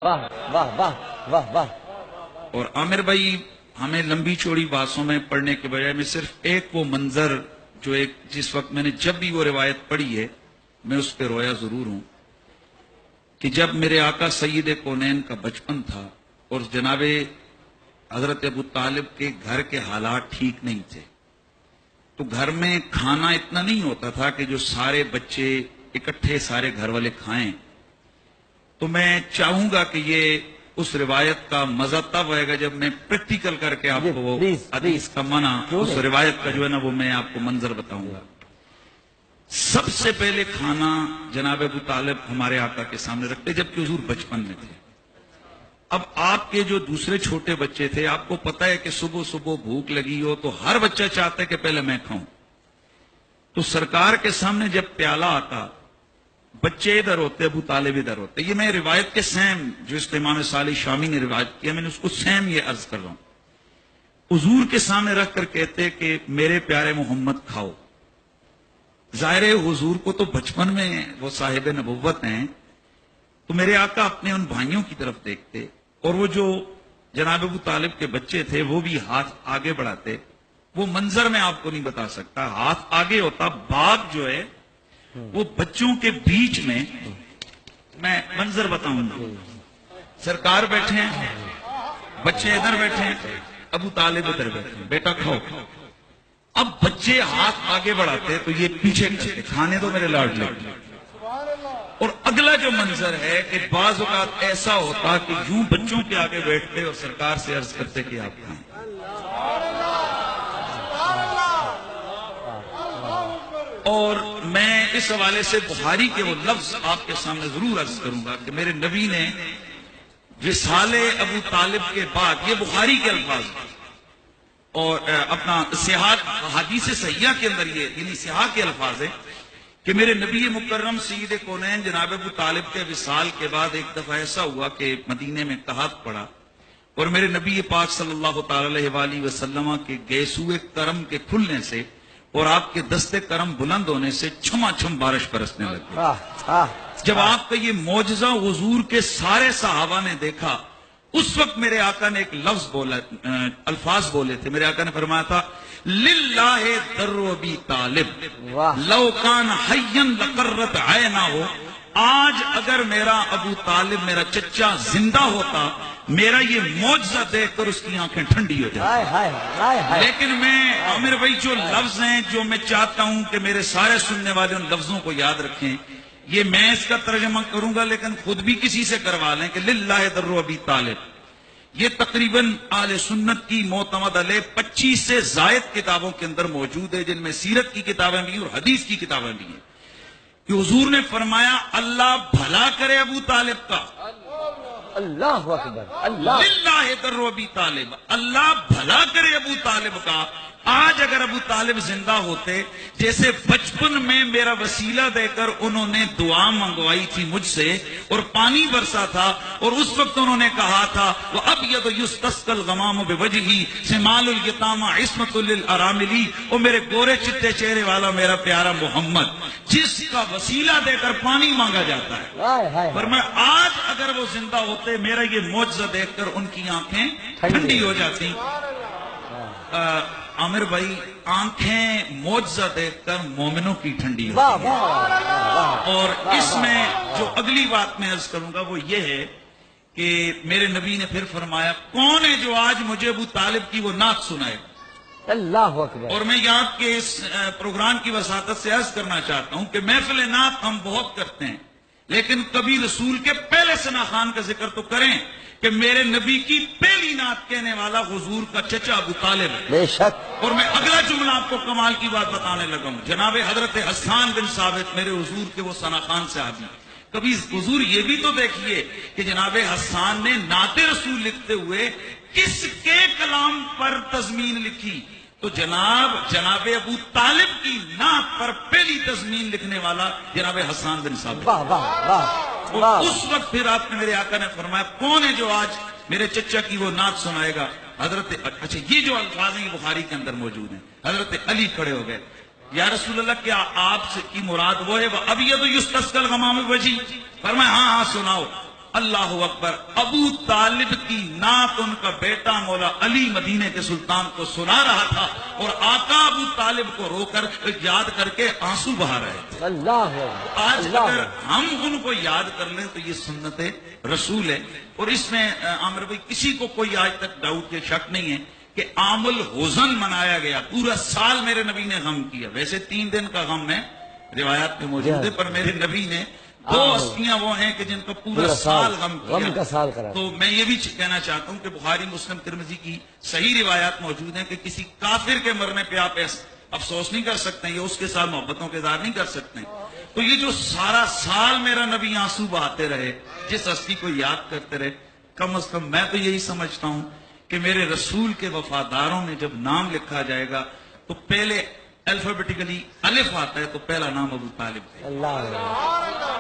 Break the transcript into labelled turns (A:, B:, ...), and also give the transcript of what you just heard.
A: واہ واہ واہ واہ واہ۔
B: اور عامر بھائی ہمیں لمبی چوڑی باتوں میں پڑھنے کے بجائے میں صرف ایک وہ منظر جو ایک جس وقت میں نے جب بھی وہ روایت پڑھی ہے میں اس پہ رویا ضرور ہوں کہ جب میرے آقا سید کونین کا بچپن تھا اور جناب حضرت ابو طالب کے گھر کے حالات ٹھیک نہیں تھے تو گھر میں کھانا اتنا نہیں ہوتا تھا کہ جو سارے بچے اکٹھے سارے گھر والے کھائیں، تو میں چاہوں گا کہ یہ اس روایت کا مزہ تب آئے گا جب میں پریکٹیکل کر کے آپ کو وہ حدیث کا معنی اس روایت کا جو ہے نا وہ میں آپ کو منظر بتاؤں گا۔ سب سے پہلے کھانا جناب ابو طالب ہمارے آقا کے سامنے رکھتے جبکہ حضور بچپن میں تھے۔ اب آپ کے جو دوسرے چھوٹے بچے تھے آپ کو پتا ہے کہ صبح صبح بھوک لگی ہو تو ہر بچہ چاہتا ہے کہ پہلے میں کھاؤں، تو سرکار کے سامنے جب پیالہ آتا بچے ادھر ہوتے ابو طالب ادھر ہوتے۔ یہ میں روایت کے سیم جو اس امام صالح شامی نے روایت کیا میں نے اس کو سیم یہ عرض کر رہا ہوں، حضور کے سامنے رکھ کر کہتے کہ میرے پیارے محمد کھاؤ۔ ظاہر حضور کو تو بچپن میں وہ صاحب نبوت ہیں، تو میرے آقا اپنے ان بھائیوں کی طرف دیکھتے اور وہ جو جناب ابو طالب کے بچے تھے وہ بھی ہاتھ آگے بڑھاتے۔ وہ منظر میں آپ کو نہیں بتا سکتا، ہاتھ آگے ہوتا، باپ جو ہے وہ بچوں کے بیچ میں منظر بتاؤں گا، سرکار بیٹھے ہیں، بچے ادھر بیٹھے ہیں، ابو طالب ادھر بیٹھے ہیں، بیٹا کھاؤ۔ اب بچے ہاتھ آگے بڑھاتے تو یہ پیچھے کرتے، کھانے تو میرے لاڈلے۔ اور اگلا جو منظر ہے کہ بعض اوقات ایسا ہوتا کہ یوں بچوں کے آگے بیٹھتے اور سرکار سے عرض کرتے کہ آپ کھائیں۔ اور میں اس حوالے سے بخاری کے وہ لفظ آپ کے سامنے ضرور عرض کروں گا کہ میرے نبی نے وصال ابو طالب کے بعد، یہ بخاری کے الفاظ اور اپنا صحاح حدیث صحیحہ کے اندر یہ یعنی صحاح کے الفاظ ہیں کہ میرے نبی مکرم سید کونین جناب ابو طالب کے وصال کے بعد ایک دفعہ ایسا ہوا کہ مدینے میں قحط پڑا اور میرے نبی پاک صلی اللہ تعالی علیہ وآلہ وسلم کے گیسوئے کرم کے کھلنے سے اور آپ کے دستے کرم بلند ہونے سے چھما چھم بارش برسنے لگی۔ جب آپ کا یہ معجزہ حضور کے سارے صحابہ نے دیکھا، اس وقت میرے آقا نے ایک لفظ بولا، الفاظ بولے تھے۔ میرے آقا نے فرمایا تھا للہ در ابی طالب لو کان حیا لقرت عینہ۔ آج اگر میرا ابو طالب میرا چچا زندہ ہوتا، میرا یہ معجزہ دیکھ کر اس کی آنکھیں ٹھنڈی ہو جائیں۔ لیکن میں عامر بھائی جو لفظ ہیں جو میں چاہتا ہوں کہ میرے سارے سننے والے ان لفظوں کو یاد رکھیں، یہ میں اس کا ترجمہ کروں گا لیکن خود بھی کسی سے کروا لیں کہ للہ در ابی طالب۔ یہ تقریباً اہل سنت کی معتمد علیہ 25 سے زائد کتابوں کے اندر موجود ہے، جن میں سیرت کی کتابیں بھی اور حدیث کی کتابیں بھی ہیں، کہ حضور نے فرمایا اللہ بھلا کرے ابو طالب کا،
A: اللہ اکبر، اللہ
B: للہ در ابی طالب، اللہ بھلا کرے ابو طالب کا۔ آج اگر ابو طالب زندہ ہوتے، جیسے بچپن میں میرا وسیلہ دے کر انہوں نے دعا منگوائی تھی مجھ سے اور پانی برسا تھا، اور اس وقت انہوں نے کہا تھا وَأَبْيَضُ يُسْتَسْقَى الْغَمَامُ بِوَجْهِهِ شِمَالُ الْيَتَامَى عِصْمَةٌ لِلْأَرَامِلِ۔ اور میرے گورے چٹے چہرے والا میرا پیارا محمد جس کا وسیلہ دے کر پانی مانگا جاتا ہے، پر میں آج اگر وہ زندہ ہوتے میرا یہ معجزہ دیکھ کر ان کی آنکھیں ٹھنڈی ہو جاتی۔ عامر بھائی آنکھیں معجزہ دیکھ کر مومنوں کی ٹھنڈی ہوتی ہیں۔ اور اس میں جو اگلی بات میں عرض کروں گا وہ یہ ہے کہ میرے نبی نے پھر فرمایا کون ہے جو آج مجھے ابو طالب کی وہ نعت سنائے۔
A: اللہ اکبر۔
B: اور میں یہاں کے اس پروگرام کی وساطت سے عرض کرنا چاہتا ہوں کہ محفل نعت ہم بہت کرتے ہیں، لیکن کبھی رسول کے پہلے ثنا خان کا ذکر تو کریں کہ میرے نبی کی پہلی نعت کہنے والا حضور کا چچا ابو طالب ہے۔
A: بے شک۔
B: اور میں اگلا جملہ آپ کو کمال کی بات بتانے لگا ہوں، جناب حضرت حسان بن ثابت میرے حضور کے وہ ثنا خان صحابی، کبھی حضور یہ بھی تو دیکھیے کہ جناب حسان نے نعت رسول لکھتے ہوئے کس کے کلام پر تضمین لکھی، تو جناب ابو طالب کی نعت پر پہلی تضمین لکھنے والا جناب حسان بن ثابت۔
A: واہ واہ واہ۔
B: اور اس وقت پھر آپ نے میرے آقا نے فرمایا کون ہے جو آج میرے چچا کی وہ نعت سنائے گا؟ حضرت اچھا یہ جو الفاظ ہیں یہ بخاری کے اندر موجود ہیں۔ حضرت علی کھڑے ہو گئے، یا رسول اللہ کیا آپ سے کی مراد وہ ہے وَأَبْيَضُ يُسْتَسْقَى الْغَمَامُ بِوَجْهِهِ؟ فرمایا ہاں ہاں سناؤ۔ اللہ اکبر، ابو طالب کی نعت ان کا بیٹا مولا علی مدینے کے سلطان کو سنا رہا تھا اور آقا ابو طالب کو رو کر یاد کر کے آنسو بہا رہے تھے۔
A: اللہ اکبر،
B: آج
A: اللہ
B: اگر
A: اکبر۔
B: ہم ان کو یاد کر لیں تو یہ سنت رسول ہے، اور اس میں عامر بھائی کسی کو کوئی آج تک ڈاؤٹ یا شک نہیں ہے کہ عام الحزن منایا گیا، پورا سال میرے نبی نے غم کیا۔ ویسے 3 دن کا غم ہے روایات میں موجود ہے، پر میرے نبی نے 2 ہستیاں وہ ہیں کہ جن کا پورا سال غم کیا۔
A: غم کا سال کرا۔
B: تو میں یہ بھی کہنا چاہتا ہوں کہ بخاری مسلم ترمذی کی صحیح روایات موجود ہیں کہ کسی کافر کے مرنے پہ آپ افسوس نہیں کر سکتے ہیں یا اس کے ساتھ محبتوں کے اظہار نہیں کر سکتے ہیں۔ تو یہ جو سارا سال میرا نبی آنسو بہاتے رہے، جس ہستی کو یاد کرتے رہے، کم از کم میں تو یہی سمجھتا ہوں کہ میرے رسول کے وفاداروں میں جب نام لکھا جائے گا تو پہلے الفابیٹیکلی الف آتا ہے، تو پہلا نام ابو طالب ہے۔
A: اللہ اکبر۔